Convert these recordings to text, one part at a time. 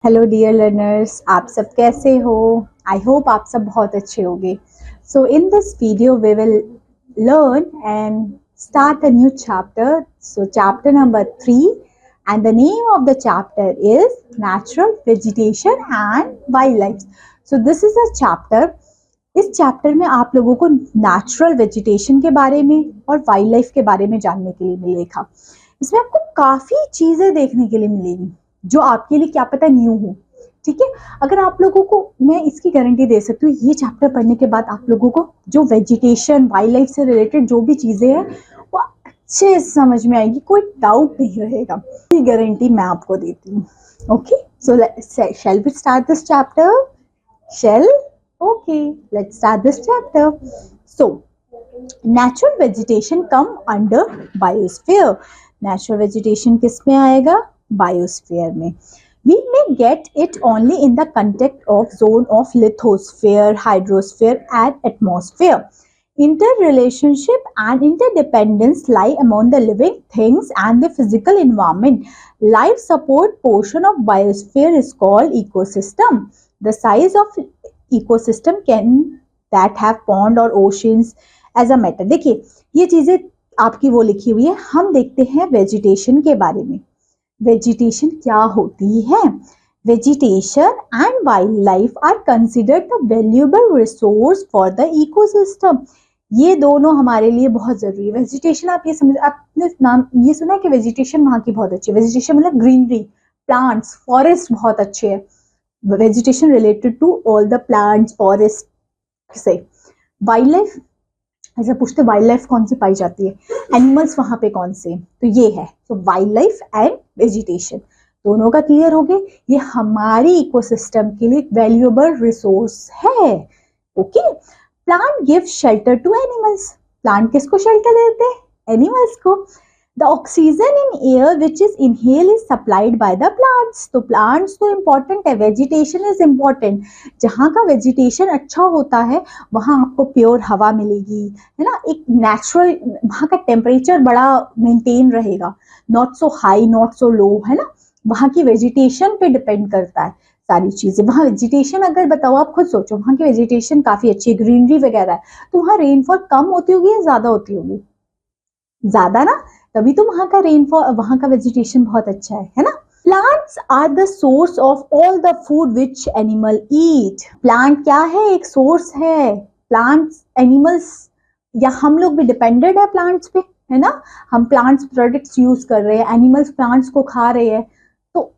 Hello dear learners, आप सब कैसे हो? आई होप आप सब बहुत अच्छे होंगे। So in this video we will learn and start a new chapter. So chapter number 3 and the name of the chapter is natural vegetation and wild life. So this is a chapter. इस chapter में आप लोगों को natural vegetation के बारे में और wild life के बारे में जानने के लिए मिलेगा. इसमें आपको काफी चीजें देखने के लिए मिलेंगी जो आपके लिए क्या पता न्यू हो. ठीक है, अगर आप लोगों को मैं इसकी गारंटी दे सकती हूँ, ये चैप्टर पढ़ने के बाद आप लोगों को जो वेजिटेशन वाइल्ड लाइफ से रिलेटेड जो भी चीजें हैं वो अच्छे से समझ में आएगी, कोई डाउट नहीं रहेगा. ये गारंटी मैं आपको देती हूँ. Okay, so shall we start this chapter? Shall? Okay, let's start this chapter. So, natural vegetation come under biosphere. Natural vegetation किस में आएगा? Biosphere में. We may get it only in the contact of zone of lithosphere, hydrosphere and atmosphere. Interrelationship and interdependence lie among the living things and the physical environment. Life support portion of biosphere is called ecosystem. The size of ecosystem can that have pond or oceans as a matter. देखिए ये चीजें आपकी वो लिखी हुई है. हम देखते हैं वेजिटेशन के बारे में. वेजिटेशन क्या होती है? Vegetation and wild life are considered the valuable resource for the ecosystem. ये दोनों हमारे लिए बहुत जरूरी है. वेजिटेशन आप ये समझ, आपने नाम ये सुना है कि वेजिटेशन वहाँ की बहुत अच्छी है. वेजिटेशन मतलब ग्रीनरी, प्लांट्स, फॉरेस्ट बहुत अच्छे है. Vegetation related to all the plants, forest से. वाइल्ड लाइफ ऐसा पूछते वाइल्ड लाइफ कौन सी पाई जाती है, एनिमल्स वहां पे कौन से, तो ये है. तो वाइल्ड लाइफ एंड वेजिटेशन दोनों का क्लियर हो गए. ये हमारी इकोसिस्टम के लिए वैल्यूएबल रिसोर्स है. Okay, plant give shelter to animals. Plant किसको शेल्टर देते हैं? एनिमल्स को. The oxygen in air which is inhaled is supplied by the plants. तो plants तो important है, vegetation is important. जहाँ का vegetation अच्छा होता है वहाँ आपको प्योर हवा मिलेगी, है ना. एक नेचुरल वहाँ का टेम्परेचर बड़ा मेंटेन रहेगा, not so high not so low, है ना. वहाँ की वेजिटेशन पे डिपेंड करता है सारी चीजें. वहाँ वेजिटेशन अगर बताओ, आप खुद सोचो, वहाँ की वेजिटेशन काफी अच्छी है, ग्रीनरी वगैरह है, तो वहाँ रेनफॉल कम होती होगी या ज्यादा होती होगी? ज्यादा ना, तभी तो वहां का रेनफॉल, वहां का वेजिटेशन बहुत अच्छा है ना. Plants are the source of all the food which animal eat. Plant क्या है? एक सोर्स है. प्लांट्स, एनिमल्स या हम लोग भी डिपेंडेंट है प्लांट्स पे, है ना. हम प्लांट्स प्रोडक्ट्स यूज कर रहे हैं, एनिमल्स प्लांट्स को खा रहे हैं, तो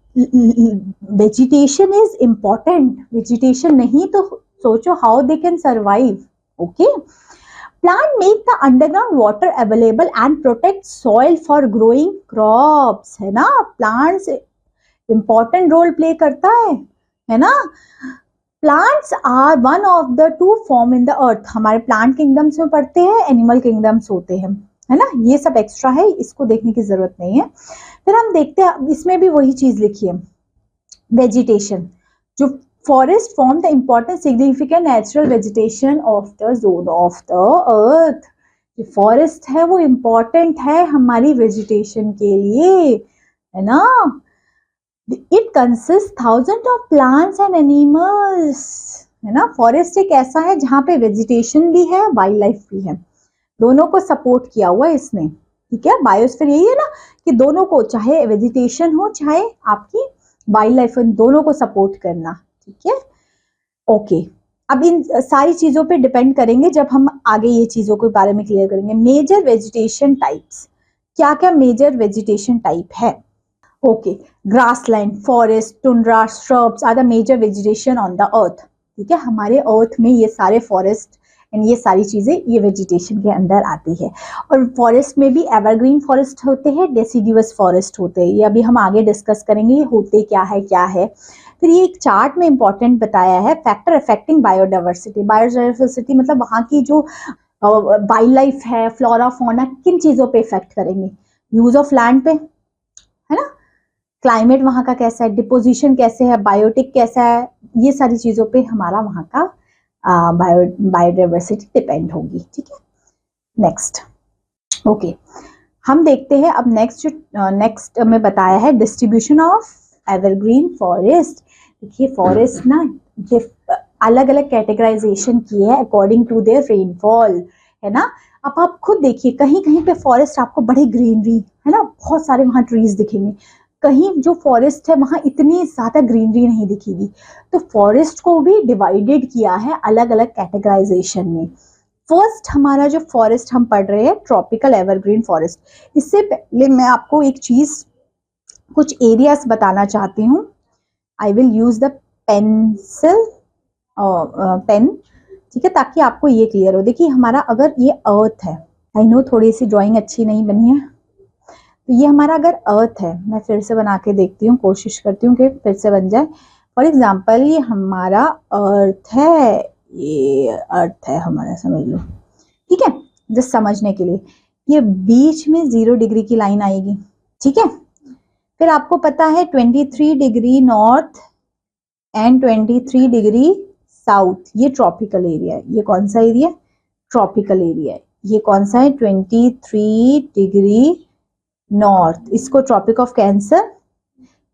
वेजिटेशन इज इम्पोर्टेंट. वेजिटेशन नहीं तो सोचो how they can survive. Okay, plant make the underground water available and protect soil for growing crops, है ना. plants important role play करता है ना. plants are one of the two form in the earth. हमारे plant kingdoms में पढ़ते हैं, animal kingdoms होते हैं, है ना. ये सब एक्स्ट्रा है, इसको देखने की जरूरत नहीं है. फिर हम देखते हैं, इसमें भी वही चीज लिखी है, वेजिटेशन. जो Forests form the important significant natural vegetation of the zone of the earth. जो फॉरेस्ट है वो इम्पोर्टेंट है हमारी वेजिटेशन के लिए, है ना. It consist thousand of plants and animals, है ना. फॉरेस्ट एक ऐसा है जहाँ पे वेजिटेशन भी है, वाइल्ड लाइफ भी है, दोनों को सपोर्ट किया हुआ है इसने. ठीक है, बायोस्फीयर यही है ना कि दोनों को, चाहे वेजिटेशन हो चाहे आपकी वाइल्ड लाइफ, दोनों को सपोर्ट करना. ठीक है, ओके. अब इन सारी चीजों पे डिपेंड करेंगे जब हम आगे ये चीजों के बारे में क्लियर करेंगे. मेजर वेजिटेशन टाइप्स, क्या क्या मेजर वेजिटेशन टाइप है? Okay, grassland, forest, tundra, shrubs are the major vegetation on the earth. ठीक है, हमारे अर्थ में ये सारे फॉरेस्ट एंड ये सारी चीजें ये वेजिटेशन के अंदर आती है. और फॉरेस्ट में भी एवरग्रीन फॉरेस्ट होते हैं, डेसिडुअस फॉरेस्ट होते हैं. ये अभी हम आगे डिस्कस करेंगे ये होते क्या है. फिर ये एक चार्ट में इंपॉर्टेंट बताया है, फैक्टर अफेक्टिंग बायोडाइवर्सिटी. बायोडाइवर्सिटी मतलब वहाँ की जो वाइल्ड लाइफ है, फ्लोरा फौना, किन चीजों पे इफेक्ट करेंगे? यूज ऑफ लैंड पे, है ना. क्लाइमेट वहाँ का कैसा है, डिपोजिशन कैसे है, बायोटिक कैसा है, ये सारी चीजों पे हमारा वहाँ का बायोडाइवर्सिटी डिपेंड होगी. ठीक है, नेक्स्ट. ओके, हम देखते हैं अब नेक्स्ट में बताया है डिस्ट्रीब्यूशन ऑफ एवरग्रीन फॉरेस्ट. देखिए फॉरेस्ट ना अलग अलग कैटेगराइजेशन की है अकॉर्डिंग टू देयर रेनफॉल, है ना। अब आप खुद देखिए, कहीं कहीं पे फॉरेस्ट आपको बड़ी ग्रीनरी, है ना, बहुत सारे वहाँ ट्रीज दिखेंगे, कहीं जो फॉरेस्ट है वहाँ इतनी ज्यादा ग्रीनरी नहीं दिखेगी। तो फॉरेस्ट को भी डिवाइडेड किया है अलग अलग कैटेगराइजेशन में। फर्स्ट हमारा जो फॉरेस्ट हम पढ़ रहे हैं ट्रॉपिकल एवरग्रीन फॉरेस्ट। इससे पहले मैं आपको एक चीज, कुछ एरियाज बताना चाहती हूँ। I will use the pencil pen, ठीक है, ताकि आपको ये क्लियर हो। देखिए हमारा अगर ये अर्थ है, आई नो थोड़ी सी ड्राइंग अच्छी नहीं बनी है, तो ये हमारा अगर अर्थ है, मैं फिर से बना के देखती हूँ, कोशिश करती हूँ कि फिर से बन जाए। फॉर एग्जाम्पल ये हमारा अर्थ है, ये अर्थ है हमारा, समझ लो, ठीक है, जस्ट समझने के लिए। ये बीच में 0 डिग्री की लाइन आएगी, ठीक है। फिर आपको पता है 23 degree north and 23 degree south, ये ट्रॉपिकल एरिया है। ये कौन सा एरिया है? ट्रॉपिकल एरिया है। ये कौन सा है? 23 डिग्री नॉर्थ, इसको tropic of cancer,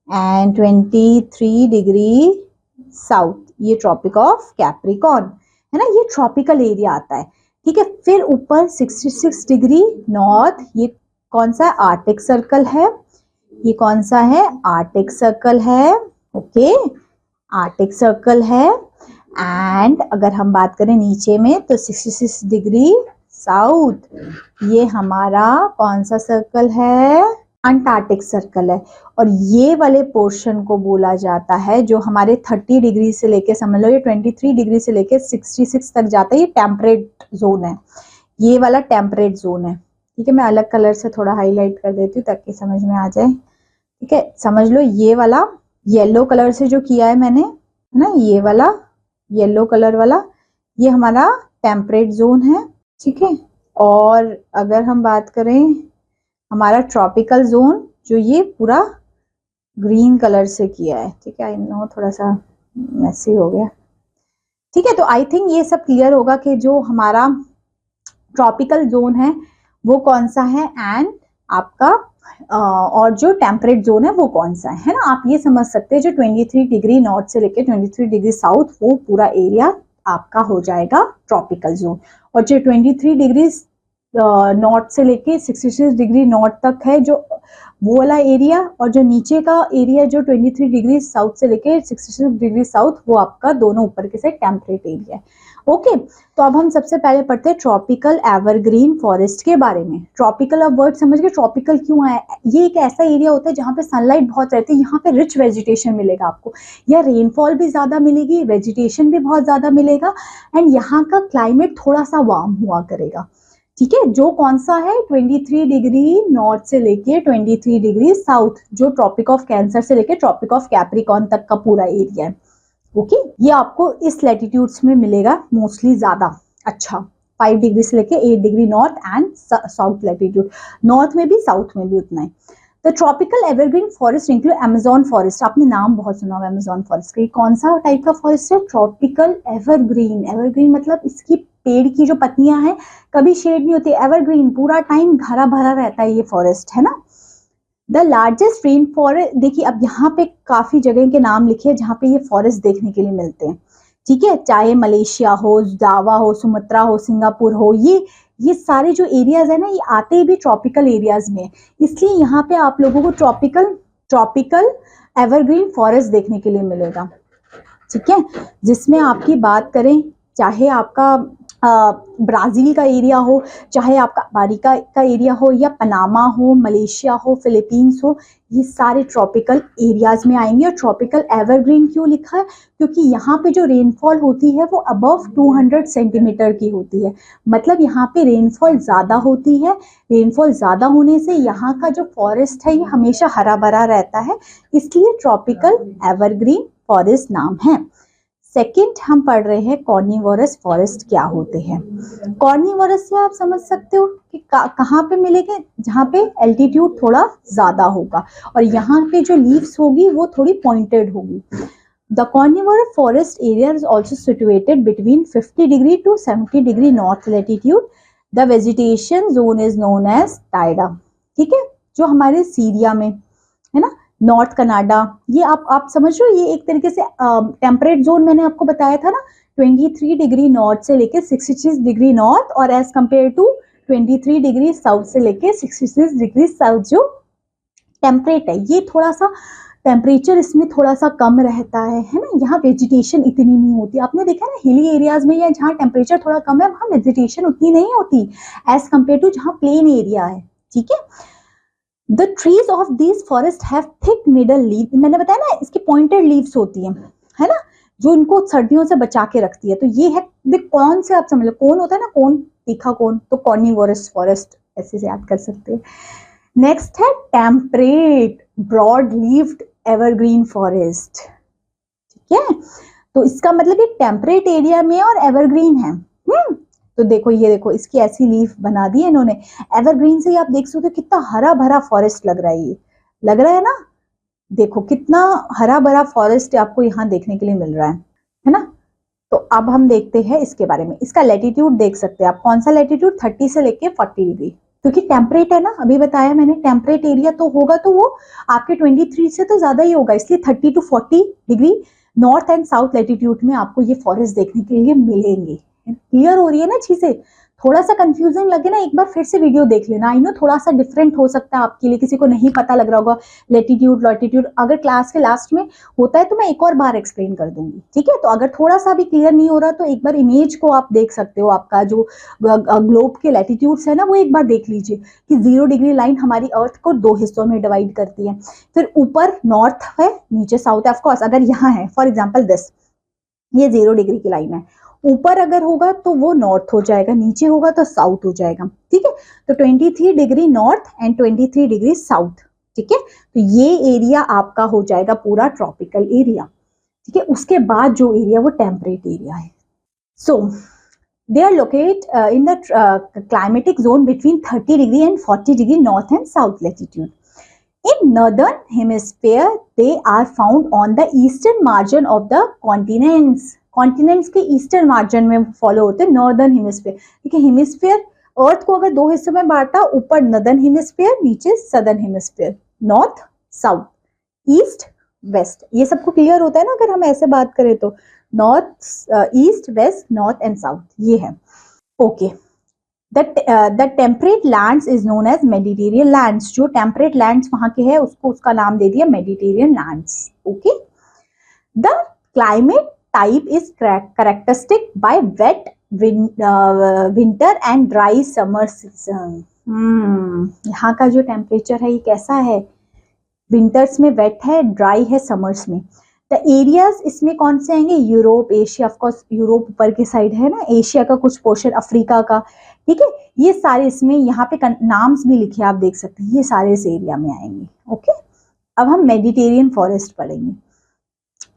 and 23 degree south, ये ट्रॉपिक ऑफ कैप्रिकॉर्न, है ना, ये ट्रॉपिकल एरिया आता है, ठीक है। फिर ऊपर 66 डिग्री नॉर्थ, ये कौन सा है? आर्टिक सर्कल है। ये कौन सा है? आर्टिक सर्कल है, ओके, आर्टिक सर्कल है। एंड अगर हम बात करें नीचे में तो 66 डिग्री साउथ, ये हमारा कौन सा सर्कल है? अंटार्कटिक सर्कल है। और ये वाले पोर्शन को बोला जाता है जो हमारे 30 डिग्री से लेके, समझ लो ये 23 डिग्री से लेके 66 तक जाता है, ये टेम्परेट जोन है, ये वाला टेम्परेट जोन है, ठीक है। मैं अलग कलर से थोड़ा हाईलाइट कर देती हूँ ताकि समझ में आ जाए, ठीक है। समझ लो ये वाला येलो कलर से जो किया है मैंने, है ना, ये वाला येलो कलर वाला, ये हमारा टेम्परेट जोन है, ठीक है। और अगर हम बात करें हमारा ट्रॉपिकल जोन, जो ये पूरा ग्रीन कलर से किया है, ठीक है। आई नो थोड़ा सा मैसी हो गया, ठीक है। तो आई थिंक ये सब क्लियर होगा कि जो हमारा ट्रॉपिकल जोन है वो कौन सा है, एंड आपका और जो टेम्परेट जोन है वो कौन सा है ना। आप ये समझ सकते हैं जो 23 डिग्री नॉर्थ से लेकर 23 डिग्री साउथ, वो पूरा एरिया आपका हो जाएगा ट्रॉपिकल जोन। और जो 23 डिग्री नॉर्थ से लेके 66 डिग्री नॉर्थ तक है जो वो वाला एरिया, और जो नीचे का एरिया जो 23 डिग्री साउथ से लेके 66 डिग्री साउथ, वो आपका दोनों ऊपर के साइड टेम्परेट एरिया है, ओके। तो अब हम सबसे पहले पढ़ते हैं ट्रॉपिकल एवरग्रीन फॉरेस्ट के बारे में। ट्रॉपिकल, अब वर्ड समझ गए ट्रॉपिकल क्यों है? ये एक ऐसा एरिया होता है जहाँ पे सनलाइट बहुत रहती है, यहाँ पे रिच वेजिटेशन मिलेगा आपको, या रेनफॉल भी ज्यादा मिलेगी, वेजिटेशन भी बहुत ज्यादा मिलेगा, एंड यहाँ का क्लाइमेट थोड़ा सा वार्म हुआ करेगा, ठीक है। जो कौन सा है? 23 डिग्री नॉर्थ से लेके 23 डिग्री साउथ, जो ट्रॉपिक ऑफ कैंसर से लेके ट्रॉपिक ऑफ कैप्रिकॉर्न तक का पूरा एरिया है, ओके। ये आपको इस लैटिट्यूड्स में मिलेगा मोस्टली ज्यादा, अच्छा 5 डिग्री से लेके 8 degree north and south latitude, north में भी साउथ में भी उतना है। The tropical evergreen forest include Amazon forest, आपने नाम बहुत सुना होगा अमेजोन फॉरेस्ट का। कौन सा टाइप का फॉरेस्ट है? Tropical evergreen. एवरग्रीन मतलब इसकी पेड़ की जो पत्तियां हैं कभी शेड नहीं होती, एवरग्रीन पूरा टाइम हरा भरा रहता है ये फॉरेस्ट, है ना। द लार्जेस्ट रेन फॉरेस्ट, देखिए अब यहाँ पे काफी जगह के नाम लिखे हैं जहाँ पे ये फॉरेस्ट देखने के लिए मिलते हैं, ठीक है। चाहे मलेशिया हो, जावा हो, सुमात्रा हो, सिंगापुर हो, ये सारे जो एरियाज है ना, ये आते ही भी ट्रॉपिकल एरियाज में, इसलिए यहाँ पे आप लोगों को ट्रॉपिकल एवरग्रीन फॉरेस्ट देखने के लिए मिलेगा, ठीक है। जिसमें आपकी बात करें, चाहे आपका ब्राजील का एरिया हो, चाहे आपका अमेरिका का एरिया हो, या पनामा हो, मलेशिया हो, फिलीपींस हो, ये सारे ट्रॉपिकल एरियाज में आएंगे। और ट्रॉपिकल एवरग्रीन क्यों लिखा है? क्योंकि यहाँ पे जो रेनफॉल होती है वो अबव 200 सेंटीमीटर की होती है, मतलब यहाँ पे रेनफॉल ज्यादा होती है। रेनफॉल ज्यादा होने से यहाँ का जो फॉरेस्ट है ये हमेशा हरा भरा रहता है, इसलिए ट्रॉपिकल एवरग्रीन फॉरेस्ट नाम है। सेकेंड हम पढ़ रहे हैं कॉर्निवोरस फॉरेस्ट क्या होते हैं। कॉर्निवोरस से आप समझ सकते हो कि कहाँ पे मिलेंगे? जहाँ पे एल्टीट्यूड थोड़ा ज्यादा होगा और यहाँ पे जो लीव्स होगी वो थोड़ी पॉइंटेड होगी। The carnivorous forest area is also situated between 50 degree to 70 degree north latitude. The vegetation zone is known as taiga, ठीक है, जो हमारे सीरिया में है ना, नॉर्थ कनाडा, ये आप समझ रहे हो, ये एक तरीके से टेम्परेट जोन मैंने आपको बताया था ना, 23 डिग्री नॉर्थ से लेके 66 डिग्री नॉर्थ, और as compare to 23 degree south से लेके 66 डिग्री साउथ जो टेम्परेट है, ये थोड़ा सा टेम्परेचर इसमें थोड़ा सा कम रहता है ना। यहाँ वेजिटेशन इतनी नहीं होती, आपने देखा ना हिली एरियाज में या जहाँ टेम्परेचर थोड़ा कम है वहाँ वेजिटेशन उतनी नहीं होती एज कंपेयर टू जहाँ प्लेन एरिया है, ठीक है। The trees of this forest have thick middle leave, मैंने बताया ना इसकी पॉइंटेड लीव्स होती है ना, जो इनको सर्दियों से बचा के रखती है। तो ये है कौन से, आप समझ लो कौन होता है ना, कौन तीखा कौन, तो कॉर्निवोरस फॉरेस्ट ऐसे से याद कर सकते हैं। नेक्स्ट है temperate broad leaved evergreen forest, ठीक है। तो इसका मतलब ये टेम्परेट एरिया में और एवरग्रीन है। तो देखो ये देखो इसकी ऐसी लीफ बना दी है इन्होंने, एवरग्रीन से ही आप देख सकते हो कितना हरा भरा फॉरेस्ट लग रहा है, ये लग रहा है ना, देखो कितना हरा भरा फॉरेस्ट आपको यहाँ देखने के लिए मिल रहा है ना। तो अब हम देखते हैं इसके बारे में, इसका लैटिट्यूड देख सकते हैं आप, कौन सा लैटिट्यूड, 30 से लेके 40 डिग्री, क्योंकि टेम्परेट है ना, अभी बताया मैंने टेम्परेट एरिया तो होगा तो वो आपके 23 से तो ज्यादा ही होगा, इसलिए 30 to 40 degree north and south latitude में आपको ये फॉरेस्ट देखने के लिए मिलेंगे। क्लियर हो रही है ना चीजें, थोड़ा सा कंफ्यूजिंग लगे ना एक बार फिर से वीडियो देख लेना, आई नो थोड़ा सा डिफरेंट हो सकता है आपके लिए, किसी को नहीं पता लग रहा होगा लैटिट्यूड लॉटिट्यूड, अगर क्लास के लास्ट में होता है तो मैं एक और बार एक्सप्लेन कर दूंगी, ठीक है। तो अगर थोड़ा सा भी क्लियर नहीं हो रहा तो एक बार इमेज को आप देख सकते हो, आपका जो ग्लोब के लैटिट्यूड्स है ना वो एक बार देख लीजिए कि 0 डिग्री लाइन हमारी अर्थ को 2 हिस्सों में डिवाइड करती है, फिर ऊपर नॉर्थ है नीचे साउथ है। ऑफकोर्स अगर यहाँ है फॉर एग्जाम्पल दिस, ये 0 डिग्री की लाइन है, ऊपर अगर होगा तो वो नॉर्थ हो जाएगा, नीचे होगा तो साउथ हो जाएगा, ठीक है। तो 23 degree north and 23 degree south, ठीक है। तो ये एरिया आपका हो जाएगा पूरा ट्रॉपिकल एरिया, ठीक है। उसके बाद जो एरिया वो टेम्परेट एरिया है। सो they are located in the climatic zone between 30 degree and 40 degree north and south latitude. In northern hemisphere, they are found on the eastern margin of the continents. Continents के eastern margin में follow होते हैं northern hemisphere, ठीक है। Hemisphere अर्थ को अगर 2 हिस्सों में बांटा, ऊपर नॉर्दर्न हेमिस्फीयर नीचे southern hemisphere, north south the west, ये सबको क्लियर होता है ना अगर हम ऐसे बात करें तो, north east west north and south ये है, okay. The temperate lands is known as Mediterranean lands, जो टेम्परेट लैंड्स वहां के हैं उसको उसका नाम दे दिया Mediterranean lands, okay. The climate type is characteristic by wet winter and dry summer season. यहाँ का जो टेम्परेचर है ये कैसा है, विंटर्स में वेट है, ड्राई है समर्स में। द एरियाज इसमें कौन से आएंगे, यूरोप एशिया, ऑफकोर्स यूरोप ऊपर के साइड है ना, एशिया का कुछ पोर्शन, अफ्रीका का, ठीक है। ये सारे इसमें यहाँ पे नाम्स भी लिखे आप देख सकते हैं, ये सारे इस एरिया में आएंगे, ओके। अब हम मेडिटेरियन फॉरेस्ट पढ़ेंगे,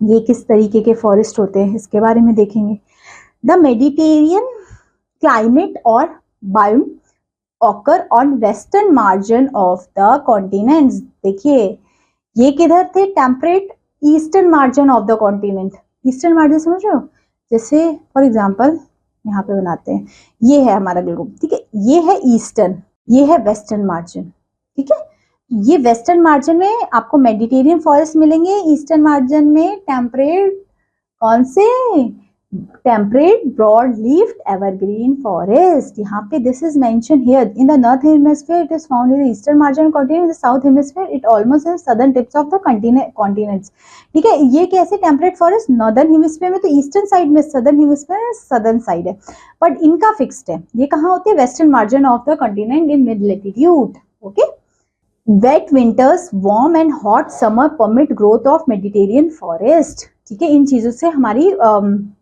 ये किस तरीके के फॉरेस्ट होते हैं इसके बारे में देखेंगे। द मेडिटेरियन क्लाइमेट और biome occur on western margin of the continents, देखिए ये किधर थे, temperate eastern margin of the continent, eastern margin समझ रहे हो, जैसे फॉर एग्जांपल यहाँ पे बनाते हैं, ये है हमारा ग्लोब, ठीक है, ये है ईस्टर्न, ये है वेस्टर्न मार्जिन, ठीक है। ये वेस्टर्न मार्जिन में आपको मेडिटेरियन फॉरेस्ट मिलेंगे, ईस्टर्न मार्जिन में टेम्परेट, कौन से, टेम्परेट ब्रॉड लीफ्ड एवरग्रीन फॉरेस्ट। यहाँ पे this is mention here in the north hemisphere it is found in the eastern margin continent, the south hemisphere it almost in southern tips of the continents, ठीक है। ये कैसे temperate forest northern hemisphere में तो eastern side में, southern hemisphere में southern side है, but इनका फिक्स्ड है, ये कहाँ होते हैं, western margin of the continent in mid latitude, okay. Wet winters, warm and hot summer permit growth of Mediterranean forest, ठीक है। इन चीजों से हमारी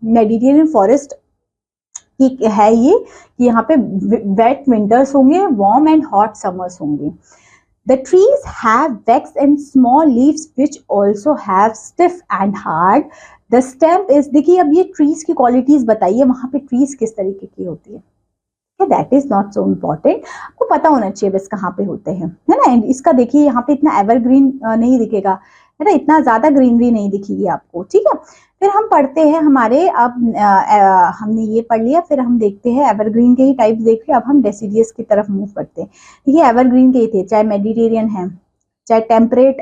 मेडिटेरियन फॉरेस्ट है ये, यहाँ पे वेट विंटर्स होंगे, वार्म एंड हॉट समर्स होंगे। The trees have waxed and small leaves which also have stiff and hard. The stem is, देखिए अब ये ट्रीज की क्वालिटीज बताइए, वहां पे ट्रीज किस तरीके की होती है, that is not so important, आपको पता होना चाहिए बस कहाँ पे होते हैं, है ना। इसका देखिए यहाँ पे इतना एवरग्रीन नहीं दिखेगा, है ना, इतना ज्यादा ग्रीनरी नहीं दिखेगी आपको, ठीक है। फिर हम पढ़ते हैं हमारे, अब हमने ये पढ़ लिया, फिर हम देखते हैं एवरग्रीन के ही टाइप्स देख लिया, अब हम डेसिडियस की तरफ मूव करते हैं। देखिए एवरग्रीन के ही थे, चाहे मेडिटेरियन है, चाहे टेम्परेट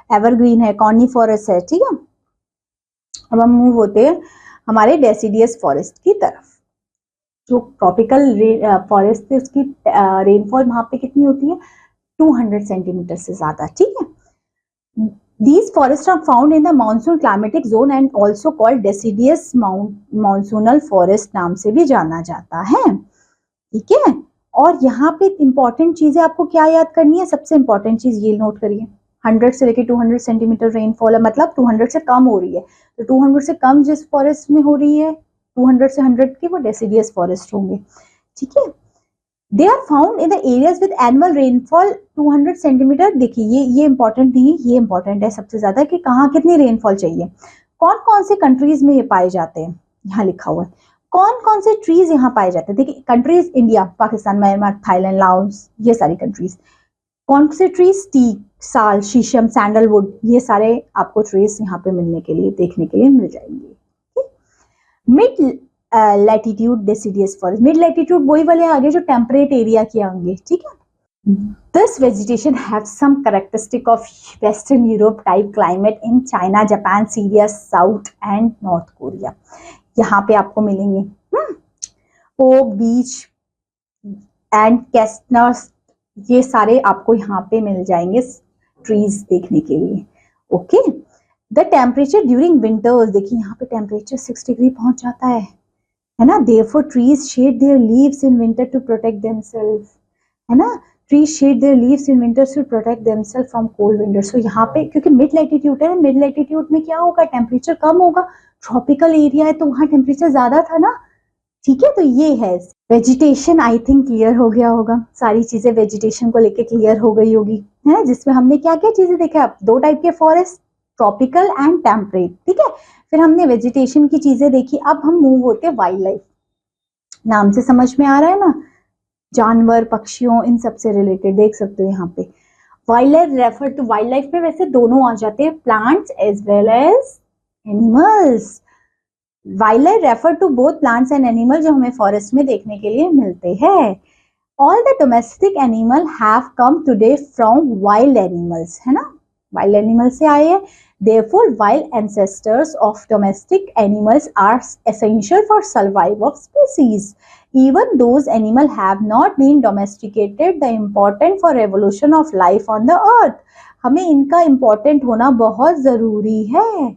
एवरग्रीन है, कॉर्निफोरस है, ठीक है। अब हम मूव होते हैं हमारे डेसिडियस फॉरेस्ट की तरफ। जो ट्रॉपिकल फॉरेस्ट है उसकी रेनफॉल वहां पे कितनी होती है, 200 सेंटीमीटर से ज्यादा, ठीक है। These forests are found in the monsoon climatic zone and also called deciduous monsoonal forest नाम से भी जाना जाता है, ठीक है। और यहाँ पे इंपॉर्टेंट चीजें आपको क्या याद करनी है, सबसे इंपॉर्टेंट चीज ये नोट करिए, 100 से लेके 200 सेंटीमीटर रेनफॉल है, मतलब 200 से कम हो रही है, तो 200 से कम जिस फॉरेस्ट में हो रही है 200 से 100 की, वो डेसिडियस फॉरेस्ट होंगे, ठीक है। They are found in the areas with annual rainfall 200 centimetre. देखिए ये इंपॉर्टेंट नहीं है, ये इंपॉर्टेंट है सबसे ज्यादा कि कहाँ कितनी रेनफॉल चाहिए। कौन कौन से कंट्रीज में ये पाए जाते हैं, यहाँ लिखा हुआ है कौन कौन से ट्रीज यहाँ पाए जाते हैं। देखिए countries India, Pakistan, Myanmar, Thailand, Laos, ये सारी कंट्रीज। कौन से ट्रीज, टीक, साल, शीशम, सैंडलवुड, ये सारे आपको ट्रीज यहाँ पे मिलने के लिए, देखने के लिए मिल जाएंगे। Mid latitude deciduous forest, mid latitude वही वाले आगे जो टेम्परेट एरिया के होंगे, ठीक है। This vegetation have some characteristic of western Europe type climate in China, Japan, Syria, south and north Korea. यहाँ पे आपको मिलेंगे ओक, बीच एंड कैस्टनर्स, ये सारे आपको यहाँ पे मिल जाएंगे ट्रीज देखने के लिए, okay. The temperature during winters, देखिए यहाँ पे टेम्परेचर 6 डिग्री पहुंच जाता है ना। Therefore trees shade their leaves in winter to protect themselves, है ना। trees shade their leaves in winter to protect themselves from cold winters। so यहाँ पे क्योंकि मिड लैटिट्यूड है, मिड लैटिट्यूड में क्या होगा, टेम्परेचर कम होगा, ट्रॉपिकल एरिया है तो वहाँ टेम्परेचर ज्यादा था ना, ठीक है। तो ये है वेजिटेशन, आई थिंक क्लियर हो गया होगा, सारी चीजें वेजिटेशन को लेके क्लियर हो गई होगी, है, जिसमें हमने क्या क्या चीजें देखा, आप दो टाइप के फॉरेस्ट, ट्रॉपिकल एंड टेम्परेट, ठीक है। फिर हमने वेजिटेशन की चीजें देखी। अब हम मूव होते वाइल्ड लाइफ, नाम से समझ में आ रहा है ना, जानवर, पक्षियों, इन सब से रिलेटेड देख सकते हो यहाँ पे। Wild life refer to, wild life में वैसे दोनों आ जाते हैं, plants as well as animals. Wild life refer to both plants and animal जो हमें फॉरेस्ट में देखने के लिए मिलते हैं। All the domestic animal have come today from wild animals, है ना, वाइल्ड एनिमल से आए हैं। Therefore, wild ancestors of domestic animals are essential for survival of species. Even those animals have not been domesticated, the important for evolution of life on the earth. हमें इनका important होना बहुत जरूरी है,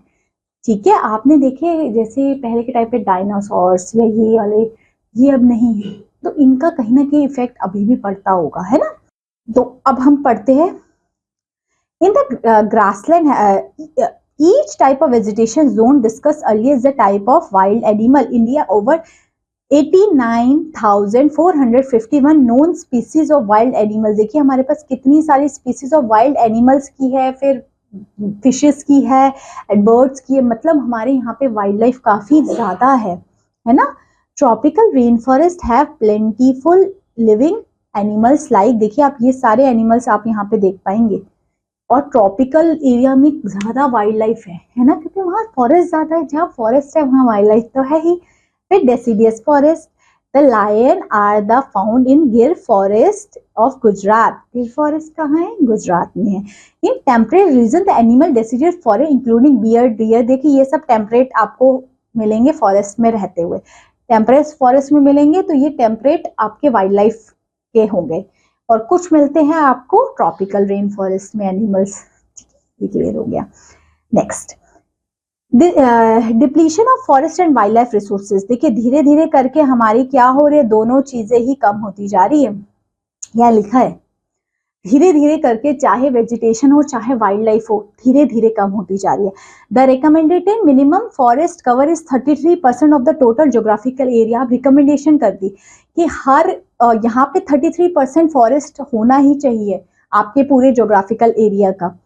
ठीक है। आपने देखे जैसे पहले के टाइप पे डायनासोर्स या ये वाले, ये अब नहीं है, तो इनका कहीं ना कहीं इफेक्ट अभी भी पड़ता होगा, है ना। तो अब हम पढ़ते हैं in the grassland, each type of vegetation zone discussed earlier is the type of wild animal. India over 89,451 known species of wild animals। देखिए हमारे पास कितनी सारी species of wild animals की है, फिर फिशेस की है, बर्ड्स की है, मतलब हमारे यहाँ पे वाइल्ड लाइफ काफी ज्यादा है ना। Tropical rain forest have plentiful living animals like, देखिए आप ये सारे एनिमल्स आप यहाँ पे देख पाएंगे। और ट्रॉपिकल एरिया में ज्यादा वाइल्ड लाइफ है ना, क्योंकि वहाँ फॉरेस्ट ज्यादा है, जहाँ फॉरेस्ट है वहाँ वाइल्ड लाइफ तो है ही। फिर deciduous forest, the lion are the found in Gir forest of Gujarat. गिर फॉरेस्ट कहाँ है, गुजरात में है। In temperate region the animal deciduous forest including bear, deer, देखिए ये सब टेम्परेट आपको मिलेंगे फॉरेस्ट में रहते हुए, टेम्परेट फॉरेस्ट में मिलेंगे, तो ये टेम्परेट आपके वाइल्ड लाइफ के होंगे। और कुछ मिलते हैं आपको ट्रॉपिकल रेन फॉरेस्ट में एनिमल्स, ये क्लियर हो गया। Next, depletion of forest and wild life resources, देखिए धीरे धीरे करके हमारी क्या हो रही है, दोनों चीजें ही कम होती जा रही है, यह लिखा है धीरे धीरे करके, चाहे वेजिटेशन हो चाहे वाइल्ड लाइफ हो, धीरे धीरे कम होती जा रही है। The recommended minimum forest cover is 33% of the total geographical area. Recommendation कर दी कि हर यहाँ पे 33% फॉरेस्ट होना ही चाहिए आपके पूरे ज्योग्राफिकल एरिया का।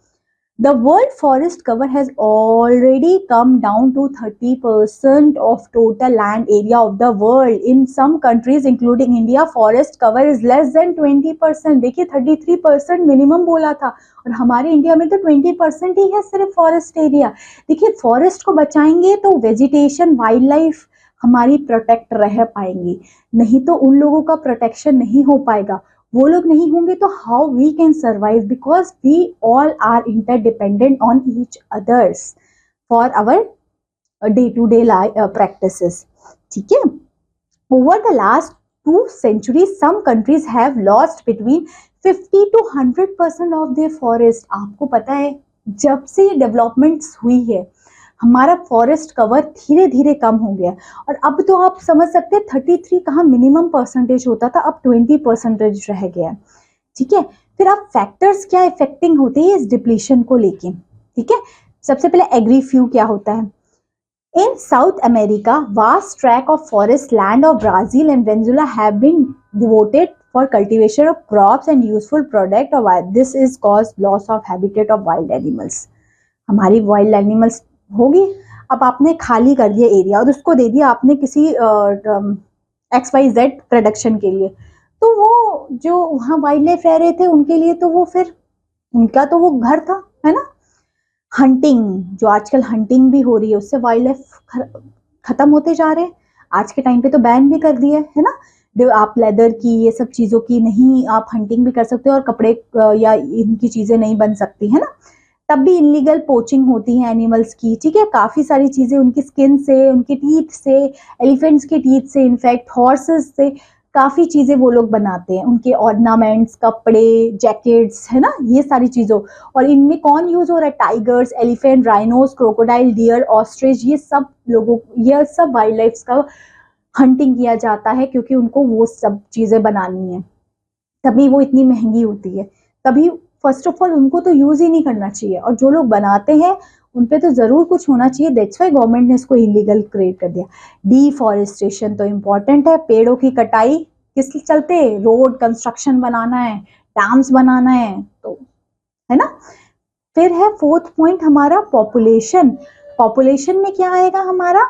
The world forest cover has already come down to 30% of total land area of the world. In some countries, including India, forest cover is less than 20%. देखिए 33% मिनिमम बोला था, और हमारे इंडिया में तो 20% ही है सिर्फ फॉरेस्ट एरिया। देखिए फॉरेस्ट को बचाएंगे तो वेजिटेशन, वाइल्ड लाइफ हमारी प्रोटेक्ट रह पाएंगी, नहीं तो उन लोगों का प्रोटेक्शन नहीं हो पाएगा। वो लोग नहीं होंगे तो how we can survive, because we all are interdependent on each others for our day to day practices. ठीक है. Over the last 2 centuries, some countries have lost between 50 to 100% of their forest. आपको पता है जब से ये developments हुई है हमारा फॉरेस्ट कवर धीरे धीरे कम हो गया, और अब तो आप समझ सकते हैं 33 कहाँ मिनिमम परसेंटेज होता था, अब 20% रह गया. ठीक है. फिर अब फैक्टर्स क्या इफेक्टिंग होते हैं इस डिप्लीशन को लेके. ठीक है. सबसे पहले एग्रीफ्यू क्या होता है. In South America, vast tract of forest land of Brazil and Venezuela have been devoted for cultivation of crops and useful product of wild. This is caused loss of habitat of wild animals. हमारी wild animals होगी, अब आपने खाली कर दिया area और उसको दे दिया आपने किसी XYZ प्रोडक्शन के लिए, तो वो जो वहाँ वाइल्ड लाइफ रह रहे थे उनके लिए तो वो फिर उनका तो वो घर था, है ना. हंटिंग, जो आजकल हंटिंग भी हो रही है उससे वाइल्ड लाइफ खत्म होते जा रहे हैं. आज के टाइम पे तो बैन भी कर दिया है ना. आप लेदर की ये सब चीजों की नहीं आप हंटिंग भी कर सकते हो और कपड़े या इनकी चीजें नहीं बन सकती है ना. तब भी इनलीगल पोचिंग होती है एनिमल्स की. ठीक है. काफी सारी चीजें उनकी स्किन से, उनके टीथ से, एलिफेंट्स के टीथ से, इनफैक्ट हॉर्सेस से काफी चीजें वो लोग बनाते हैं, उनके ऑर्नामेंट्स, कपड़े, जैकेट्स, है ना, ये सारी चीजों. और इनमें कौन यूज हो रहा है, tigers, elephant, rhinos, crocodile, deer, ostrich, ये सब लोगों, ये सब वाइल्ड लाइफ का हंटिंग किया जाता है क्योंकि उनको वो सब चीजें बनानी है, तभी वो इतनी महंगी होती है. तभी फर्स्ट ऑफ ऑल उनको तो यूज ही नहीं करना चाहिए, और जो लोग बनाते हैं उन पे तो जरूर कुछ होना चाहिए. दैट्स व्हाई गवर्नमेंट ने इसको इलीगल क्रिएट कर दिया. डिफॉरेस्टेशन तो इम्पोर्टेंट है. पेड़ों की कटाई किस चलते, रोड कंस्ट्रक्शन बनाना है, डैम्स बनाना है, तो है ना. फिर है फोर्थ पॉइंट हमारा पॉपुलेशन. पॉपुलेशन में क्या आएगा हमारा,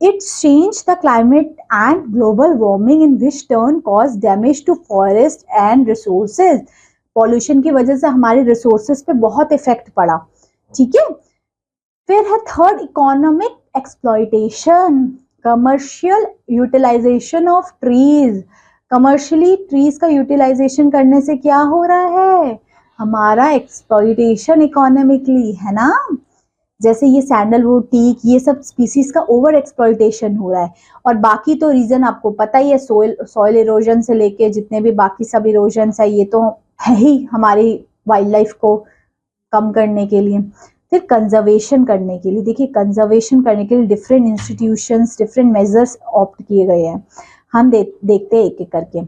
it's change the climate and global warming in which turn cause damage to forest and resources. Pollution की वजह से हमारे रिसोर्सेज पे बहुत इफेक्ट पड़ा. ठीक है. फिर है third economic exploitation, commercial utilization of trees. Commercially trees का यूटिलाइजेशन करने से क्या हो रहा है, हमारा एक्सप्लॉइटेशन इकोनॉमिकली, है ना. जैसे ये सैंडलवुड, टीक, ये सब स्पीसीज का ओवर एक्सप्लॉइटेशन हो रहा है. और बाकी तो रीजन आपको पता ही है, सॉइल इरोजन से लेके जितने भी बाकी सब इरोजन्स है ये तो है ही हमारी वाइल्ड लाइफ को कम करने के लिए. फिर कंजर्वेशन करने के लिए, देखिए कंजर्वेशन करने के लिए different institutions, different measures opt किए गए हैं. हम देखते हैं एक एक करके.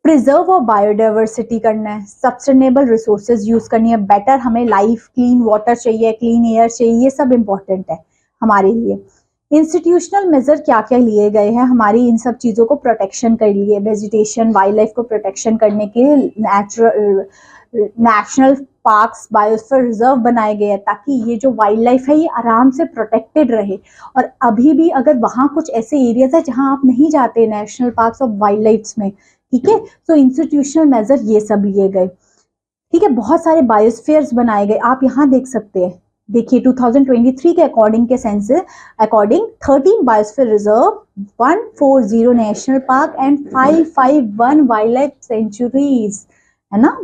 प्रिजर्व और बायोडाइवर्सिटी करना है, सस्टेनेबल रिसोर्सेज यूज करनी है, बेटर हमें लाइफ, क्लीन वाटर चाहिए, क्लीन एयर चाहिए, ये सब इंपॉर्टेंट है हमारे लिए. इंस्टीट्यूशनल मेजर क्या क्या लिए गए हैं हमारी इन सब चीजों को प्रोटेक्शन के लिए, वेजिटेशन, वाइल्ड लाइफ को प्रोटेक्शन करने के लिए नेशनल पार्क्स, बायोस्फीयर रिजर्व बनाए गए हैं ताकि ये जो वाइल्ड लाइफ है ये आराम से प्रोटेक्टेड रहे. और अभी भी अगर वहाँ कुछ ऐसे एरियाज है जहाँ आप नहीं जाते नेशनल पार्क्स और वाइल्ड लाइफ में, ठीक है, तो इंस्टीट्यूशनल मेजर ये सब लिए गए. ठीक है. बहुत सारे बायोस्फीयर्स बनाए गए, आप यहाँ देख सकते हैं. देखिए 2023 के अकॉर्डिंग के census according 13 biosphere reserve, 140 national park and 551 wild life sanctuaries, है ना.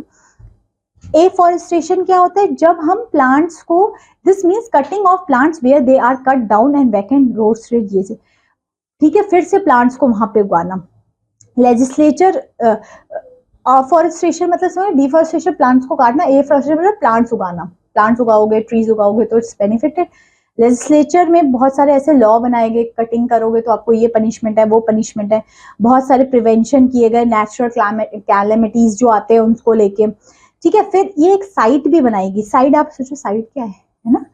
एफॉरेस्टेशन क्या होता है, जब हम प्लांट्स को, this means cutting of plants where they are cut down and vacant roads, ये से, ठीक है, फिर से प्लांट्स को वहां पे उगाना. लेजिस्लेचर, फॉरेस्टेशन मतलब समझ, डिफॉरेस्टेशन प्लांट्स को काटना, एफॉरेस्टेशन मतलब प्लांट्स उगाना. प्लांट्स उगाओगे, ट्रीज उगाओगे तो इट्स बेनिफिटेड. लेजिस्लेचर में बहुत सारे ऐसे लॉ बनाए गए, कटिंग करोगे तो आपको ये पनिशमेंट है, वो पनिशमेंट है. बहुत सारे प्रिवेंशन किए गए, नेचुरल कैलेमिटीज जो आते हैं उनको लेके. ठीक है. फिर ये एक साइट भी बनाएगी. साइट, आप सोचो साइट क्या है ना.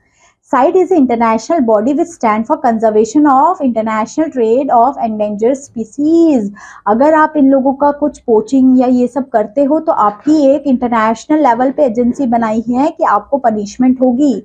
Site is international body which stand for conservation of international trade off endangered species. अगर आप इन लोगों का कुछ पोचिंग या ये सब करते हो तो आपकी एक इंटरनेशनल लेवल पे एजेंसी बनाई है कि आपको पनिशमेंट होगी.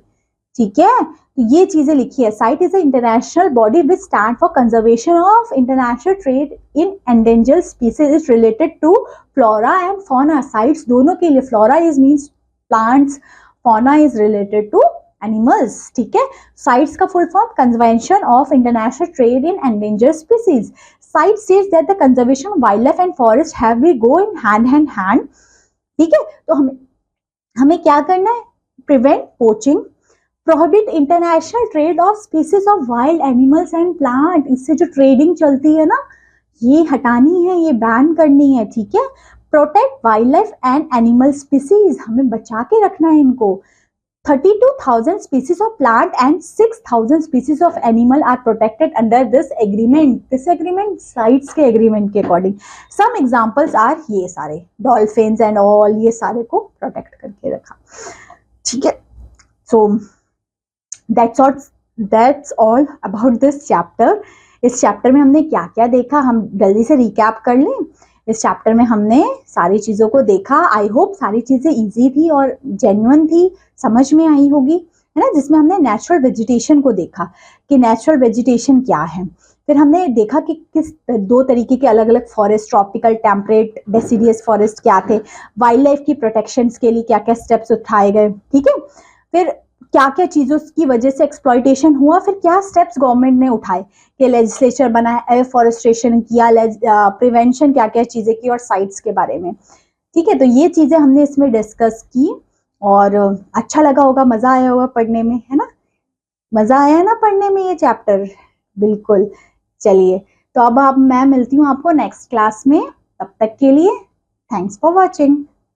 ठीक है. तो ये चीजें लिखी है. Site is international body which stand for conservation of international trade in endangered species, is related to flora and fauna. CITES दोनों के लिए, flora is means plants, fauna is related to animals. ठीक है. साइट्स का full form, convention of international trade in endangered species. site states that the conservation of wildlife and forest have we go in hand in hand. ठीक है, तो हमें क्या करना है, prevent poaching, prohibit international trade off species of wild animals and plant, इससे जो trading चलती है ना ये हटानी है, ये बैन करनी है, ठीक है। Protect wild life and animal species, हमें बचा के रखना है इनको। 32,000 species of plant and 6,000 species of animal are protected under this agreement. This agreement CITES के agreement के according. Some examples are ये सारे dolphins and all, ये सारे को protect करके रखा, ठीक है। So that's all about this chapter. इस चैप्टर में हमने क्या क्या देखा, हम जल्दी से रिकैप कर लें। इस चैप्टर में हमने सारी चीज़ों को देखा। आई होप सारी चीज़ें इजी थी और जेन्युइन थी, समझ में आई होगी, है ना। जिसमें हमने नेचुरल वेजिटेशन को देखा कि नेचुरल वेजिटेशन क्या है। फिर हमने देखा कि किस दो तरीके के अलग अलग forest, tropical, temperate, deciduous forest क्या थे, वाइल्ड लाइफ की प्रोटेक्शन के लिए क्या क्या स्टेप्स उठाए गए, ठीक है। फिर क्या क्या चीज़ों की वजह से एक्सप्लॉयटेशन हुआ, फिर क्या स्टेप्स गवर्नमेंट ने उठाए कि लेजिस्लेचर बनाया, एफॉरेस्टेशन किया, प्रिवेंशन क्या क्या चीज़ें की, और साइट्स के बारे में, ठीक है। तो ये चीज़ें हमने इसमें डिस्कस की और अच्छा लगा होगा, मज़ा आया होगा पढ़ने में, है ना। मज़ा आया ना पढ़ने में ये चैप्टर, बिल्कुल। चलिए, तो अब मैं मिलती हूँ आपको नेक्स्ट क्लास में, तब तक के लिए थैंक्स फॉर वॉचिंग।